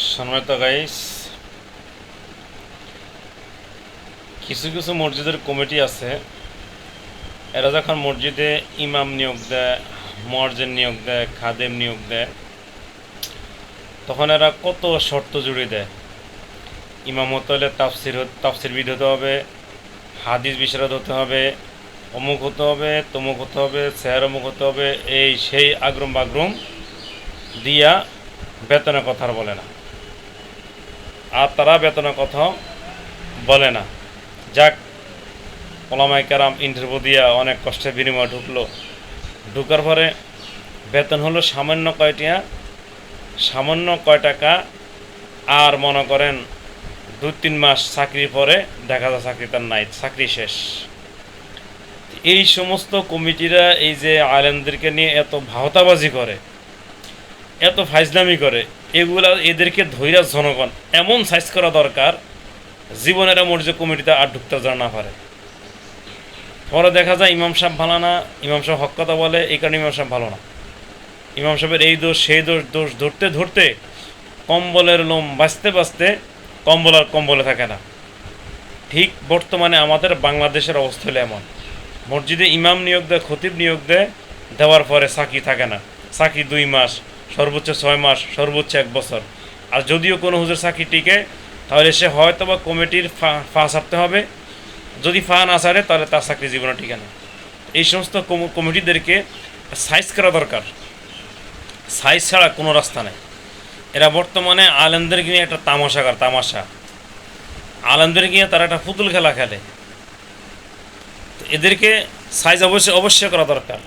সম্মানিত গাইস, কিছু কিছু মসজিদের কমিটি আছে, এরা যখন মসজিদে ইমাম নিয়োগ দেয়, মুয়াজ্জিন নিয়োগ দেয়, খাদেম নিয়োগ দেয়, তখন এরা কত শর্ত জুড়ে দেয়। ইমাম হতে হলে তাফসিরবিদ হতে হবে, হাদিস বিশারদ হতে হবে, অমুক হতে হবে, তমুক হতে হবে, স্যার অমুক হতে হবে, এই সেই আগ্রম বাগ্রম দিয়া বেতনের কথা আর বলে না। আর তারা বেতনের কথা বলে না। যাক, ওলামায়ে কেরাম ইন্টারভিউ দিয়া অনেক কষ্টের বিনিময়ে ঢুকার পরে বেতন হলো সামান্য কয় টাকা। আর মনে করেন 2-3 মাস চাকরির পরে দেখা যায় চাকরি তার নাই, চাকরি শেষ। এই সমস্ত কমিটিরা এই যে আলেমদেরকে নিয়ে এত ভাওতাবাজি করে, এত ফাইজলামি করে, এদেরকে ধৈর্য জনগণ এমন সাইজ করা দরকার, জীবনের মসজিদ কমিটিতে আর ঢুকতে না পারে। পরে দেখা যায় ইমাম সাহেব ভালো না, ইমাম সাহেব হক কথা বলে, এই কারণে ইমাম সাহেব ভালো না। ইমাম সাহেবের এই দোষ সেই দোষ ধরতে ধরতে কম্বলের লোম বাঁচতে কম্বল আর কম্বলে থাকে না। ঠিক বর্তমানে আমাদের বাংলাদেশের অবস্থা হলো এমন, মসজিদে ইমাম নিয়োগ দেয়, খতিব নিয়োগ দেওয়ার পরে চাকরি থাকে না। চাকরি 2 মাস, সর্বোচ্চ 6 মাস, সর্বোচ্চ 1 বছর। আর যদিও কোনো হুজুর চাকরি টিকে, তাহলে সে হয়তো বা কমিটির ফা ছাড়তে হবে। যদি ফা না ছাড়ে তাহলে তার চাকরি জীবনে টিকে না। এই সমস্ত কমিটিদেরকে সাইজ করা দরকার। সাইজ ছাড়া কোনো রাস্তা নেই। এরা বর্তমানে আলেমদেরকে নিয়ে একটা তামাশা, আলেমদেরকে নিয়ে তারা একটা পুতুল খেলা খেলে। তো এদেরকে সাইজ অবশ্যই করা দরকার।